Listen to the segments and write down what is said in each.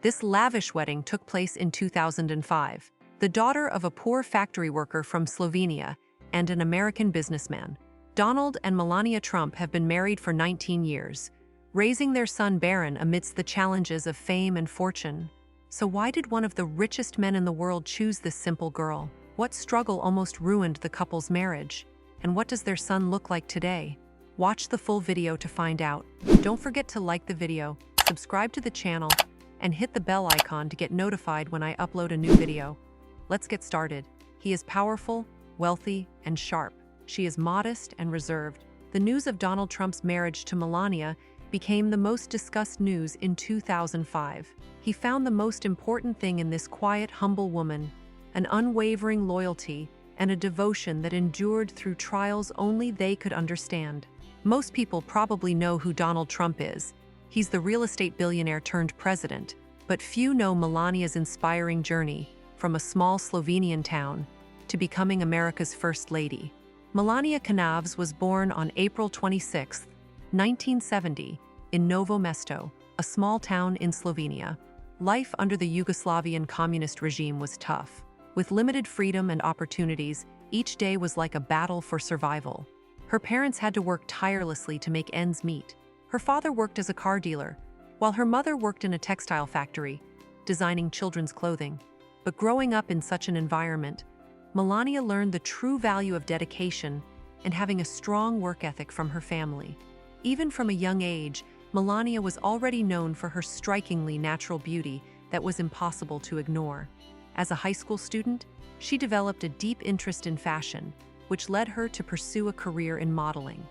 This lavish wedding took place in 2005. The daughter of a poor factory worker from Slovenia and an American businessman. Donald and Melania Trump have been married for 19 years, raising their son Barron amidst the challenges of fame and fortune. So why did one of the richest men in the world choose this simple girl? What struggle almost ruined the couple's marriage? And what does their son look like today? Watch the full video to find out. Don't forget to like the video, subscribe to the channel, and hit the bell icon to get notified when I upload a new video. Let's get started. He is powerful, wealthy, and sharp. She is modest and reserved. The news of Donald Trump's marriage to Melania became the most discussed news in 2005. He found the most important thing in this quiet, humble woman, an unwavering loyalty and a devotion that endured through trials only they could understand. Most people probably know who Donald Trump is. He's the real estate billionaire turned president, but few know Melania's inspiring journey from a small Slovenian town to becoming America's First Lady. Melania Trump was born on April 26, 1970, in Novo Mesto, a small town in Slovenia. Life under the Yugoslavian communist regime was tough. With limited freedom and opportunities, each day was like a battle for survival. Her parents had to work tirelessly to make ends meet. Her father worked as a car dealer, while her mother worked in a textile factory, designing children's clothing. But growing up in such an environment, Melania learned the true value of dedication and having a strong work ethic from her family. Even from a young age, Melania was already known for her strikingly natural beauty that was impossible to ignore. As a high school student, she developed a deep interest in fashion, which led her to pursue a career in modeling.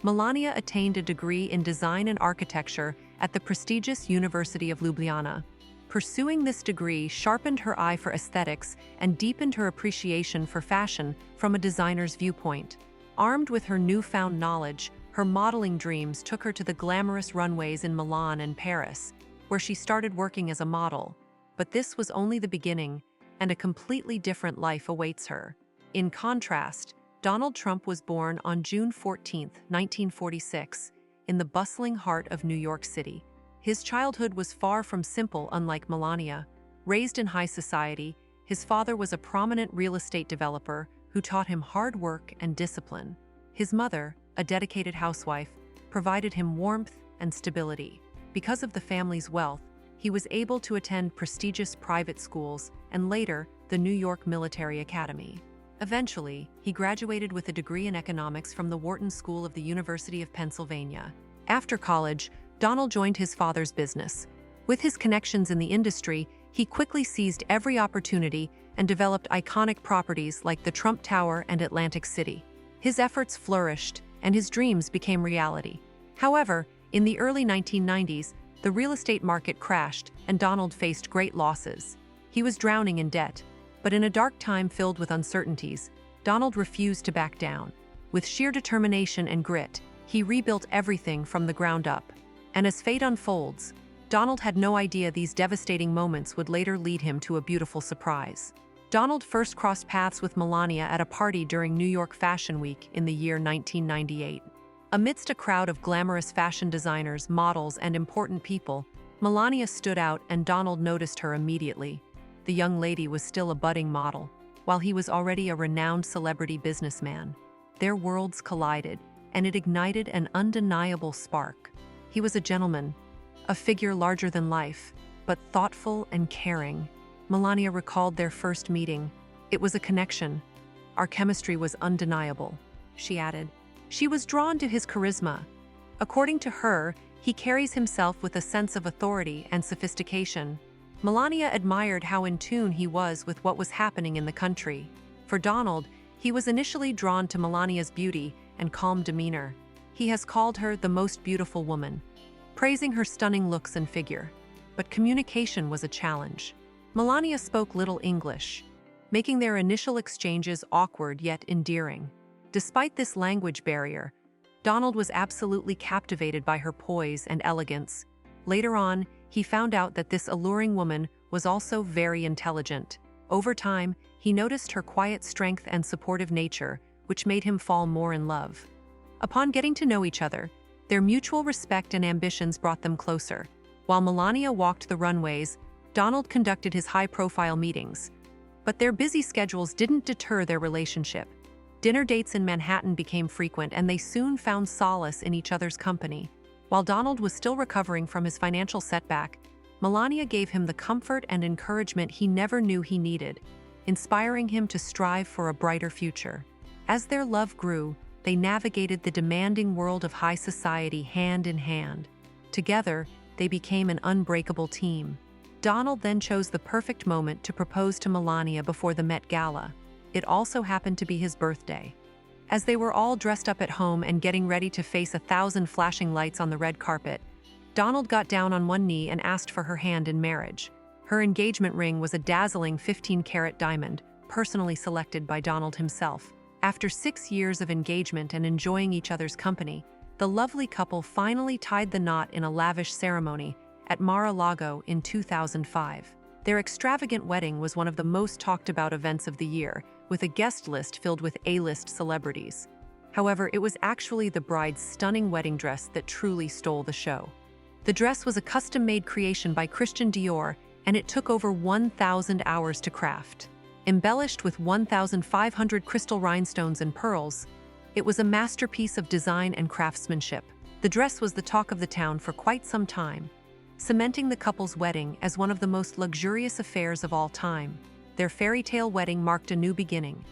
Melania attained a degree in design and architecture at the prestigious University of Ljubljana. Pursuing this degree sharpened her eye for aesthetics and deepened her appreciation for fashion from a designer's viewpoint. Armed with her newfound knowledge, her modeling dreams took her to the glamorous runways in Milan and Paris, where she started working as a model. But this was only the beginning, and a completely different life awaits her. In contrast, Donald Trump was born on June 14, 1946, in the bustling heart of New York City. His childhood was far from simple, unlike Melania. Raised in high society, his father was a prominent real estate developer who taught him hard work and discipline. His mother, a dedicated housewife, provided him warmth and stability. Because of the family's wealth, he was able to attend prestigious private schools and later the New York Military Academy. Eventually, he graduated with a degree in economics from the Wharton School of the University of Pennsylvania. After college, Donald joined his father's business. With his connections in the industry, he quickly seized every opportunity and developed iconic properties like the Trump Tower and Atlantic City. His efforts flourished, and his dreams became reality. However, in the early 1990s, the real estate market crashed and Donald faced great losses. He was drowning in debt, but in a dark time filled with uncertainties, Donald refused to back down. With sheer determination and grit, he rebuilt everything from the ground up. And as fate unfolds, Donald had no idea these devastating moments would later lead him to a beautiful surprise. Donald first crossed paths with Melania at a party during New York Fashion Week in the year 1998. Amidst a crowd of glamorous fashion designers, models, and important people, Melania stood out and Donald noticed her immediately. The young lady was still a budding model, while he was already a renowned celebrity businessman. Their worlds collided, and it ignited an undeniable spark. He was a gentleman, a figure larger than life, but thoughtful and caring. Melania recalled their first meeting. It was a connection. Our chemistry was undeniable, she added. She was drawn to his charisma. According to her, he carries himself with a sense of authority and sophistication. Melania admired how in tune he was with what was happening in the country. For Donald, he was initially drawn to Melania's beauty and calm demeanor. He has called her the most beautiful woman, praising her stunning looks and figure. But communication was a challenge. Melania spoke little English, making their initial exchanges awkward yet endearing. Despite this language barrier, Donald was absolutely captivated by her poise and elegance. Later on, he found out that this alluring woman was also very intelligent. Over time, he noticed her quiet strength and supportive nature, which made him fall more in love. Upon getting to know each other, their mutual respect and ambitions brought them closer. While Melania walked the runways, Donald conducted his high-profile meetings. But their busy schedules didn't deter their relationship. Dinner dates in Manhattan became frequent, and they soon found solace in each other's company. While Donald was still recovering from his financial setback, Melania gave him the comfort and encouragement he never knew he needed, inspiring him to strive for a brighter future. As their love grew, they navigated the demanding world of high society hand in hand. Together, they became an unbreakable team. Donald then chose the perfect moment to propose to Melania before the Met Gala. It also happened to be his birthday. As they were all dressed up at home and getting ready to face 1,000 flashing lights on the red carpet, Donald got down on one knee and asked for her hand in marriage. Her engagement ring was a dazzling 15-carat diamond, personally selected by Donald himself. After 6 years of engagement and enjoying each other's company, the lovely couple finally tied the knot in a lavish ceremony at Mar-a-Lago in 2005. Their extravagant wedding was one of the most talked about events of the year, with a guest list filled with A-list celebrities. However, it was actually the bride's stunning wedding dress that truly stole the show. The dress was a custom-made creation by Christian Dior, and it took over 1,000 hours to craft. Embellished with 1,500 crystal rhinestones and pearls, it was a masterpiece of design and craftsmanship. The dress was the talk of the town for quite some time, cementing the couple's wedding as one of the most luxurious affairs of all time. Their fairy tale wedding marked a new beginning,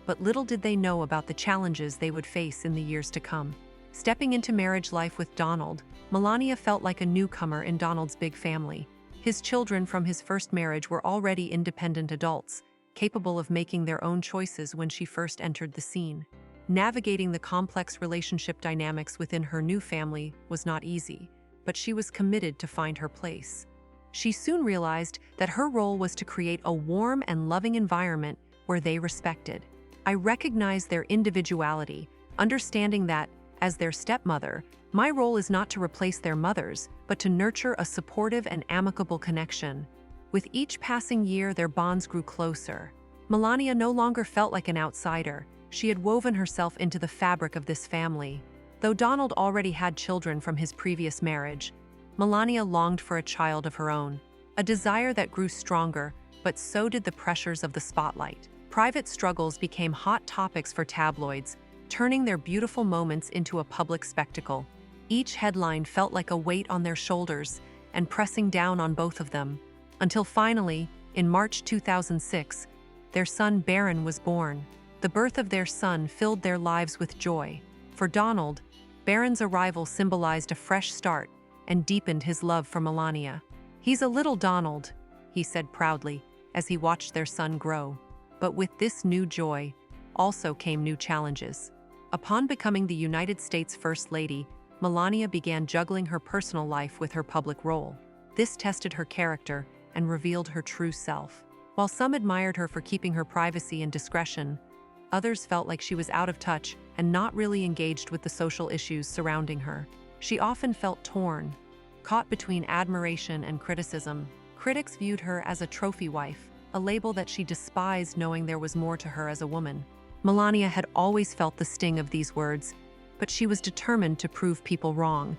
but little did they know about the challenges they would face in the years to come. Stepping into marriage life with Donald, Melania felt like a newcomer in Donald's big family. His children from his first marriage were already independent adults, capable of making their own choices when she first entered the scene. Navigating the complex relationship dynamics within her new family was not easy, but she was committed to find her place. She soon realized that her role was to create a warm and loving environment where they respected. I recognized their individuality, understanding that, as their stepmother, my role is not to replace their mothers, but to nurture a supportive and amicable connection. With each passing year, their bonds grew closer. Melania no longer felt like an outsider. She had woven herself into the fabric of this family. Though Donald already had children from his previous marriage, Melania longed for a child of her own, a desire that grew stronger, but so did the pressures of the spotlight. Private struggles became hot topics for tabloids, turning their beautiful moments into a public spectacle. Each headline felt like a weight on their shoulders and pressing down on both of them, until finally, in March 2006, their son Barron was born. The birth of their son filled their lives with joy. For Donald, Barron's arrival symbolized a fresh start and deepened his love for Melania. "He's a little Donald," he said proudly, as he watched their son grow. But with this new joy, also came new challenges. Upon becoming the United States First Lady, Melania began juggling her personal life with her public role. This tested her character and revealed her true self. While some admired her for keeping her privacy and discretion, others felt like she was out of touch and not really engaged with the social issues surrounding her. She often felt torn, caught between admiration and criticism. Critics viewed her as a trophy wife, a label that she despised, knowing there was more to her as a woman. Melania had always felt the sting of these words, but she was determined to prove people wrong.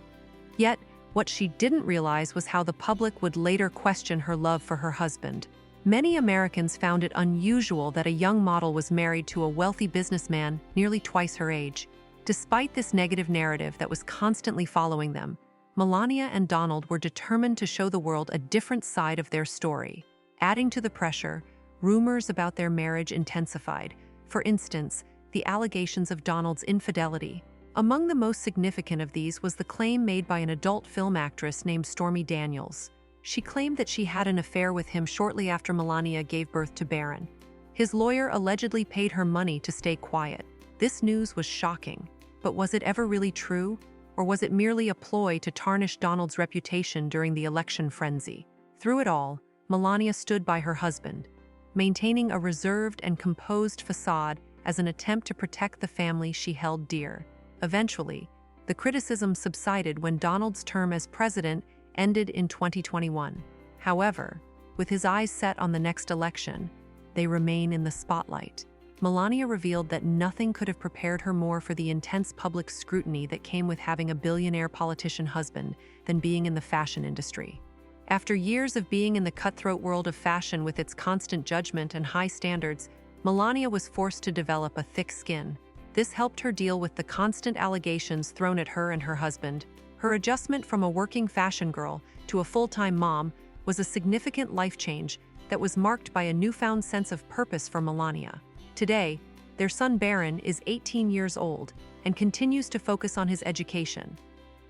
Yet, what she didn't realize was how the public would later question her love for her husband. Many Americans found it unusual that a young model was married to a wealthy businessman nearly twice her age. Despite this negative narrative that was constantly following them, Melania and Donald were determined to show the world a different side of their story. Adding to the pressure, rumors about their marriage intensified. For instance, the allegations of Donald's infidelity. Among the most significant of these was the claim made by an adult film actress named Stormy Daniels. She claimed that she had an affair with him shortly after Melania gave birth to Barron. His lawyer allegedly paid her money to stay quiet. This news was shocking. But was it ever really true? Or was it merely a ploy to tarnish Donald's reputation during the election frenzy? Through it all, Melania stood by her husband, maintaining a reserved and composed facade as an attempt to protect the family she held dear. Eventually, the criticism subsided when Donald's term as president ended in 2021. However, with his eyes set on the next election, they remain in the spotlight. Melania revealed that nothing could have prepared her more for the intense public scrutiny that came with having a billionaire politician husband than being in the fashion industry. After years of being in the cutthroat world of fashion with its constant judgment and high standards, Melania was forced to develop a thick skin. This helped her deal with the constant allegations thrown at her and her husband. Her adjustment from a working fashion girl to a full-time mom was a significant life change that was marked by a newfound sense of purpose for Melania. Today, their son Barron is 18 years old and continues to focus on his education.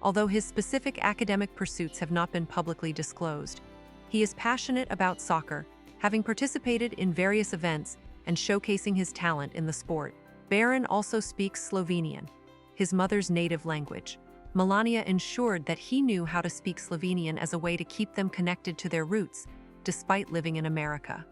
Although his specific academic pursuits have not been publicly disclosed, he is passionate about soccer, having participated in various events and showcasing his talent in the sport. Barron also speaks Slovenian, his mother's native language. Melania ensured that he knew how to speak Slovenian as a way to keep them connected to their roots, despite living in America.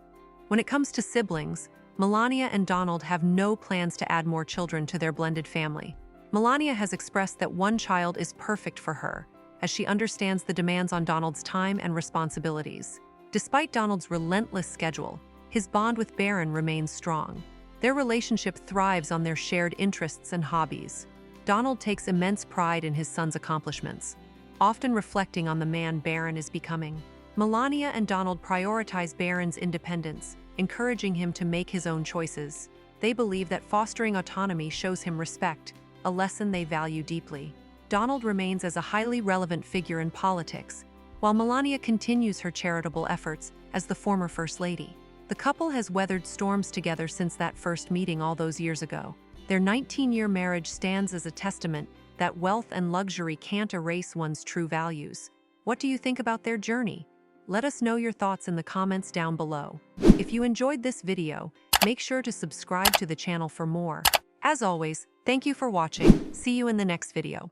When it comes to siblings, Melania and Donald have no plans to add more children to their blended family. Melania has expressed that one child is perfect for her, as she understands the demands on Donald's time and responsibilities. Despite Donald's relentless schedule, his bond with Barron remains strong. Their relationship thrives on their shared interests and hobbies. Donald takes immense pride in his son's accomplishments, often reflecting on the man Barron is becoming. Melania and Donald prioritize Barron's independence, encouraging him to make his own choices. They believe that fostering autonomy shows him respect, a lesson they value deeply. Donald remains as a highly relevant figure in politics, while Melania continues her charitable efforts as the former First Lady. The couple has weathered storms together since that first meeting all those years ago. Their 19-year marriage stands as a testament that wealth and luxury can't erase one's true values. What do you think about their journey? Let us know your thoughts in the comments down below. If you enjoyed this video, make sure to subscribe to the channel for more. As always, thank you for watching. See you in the next video.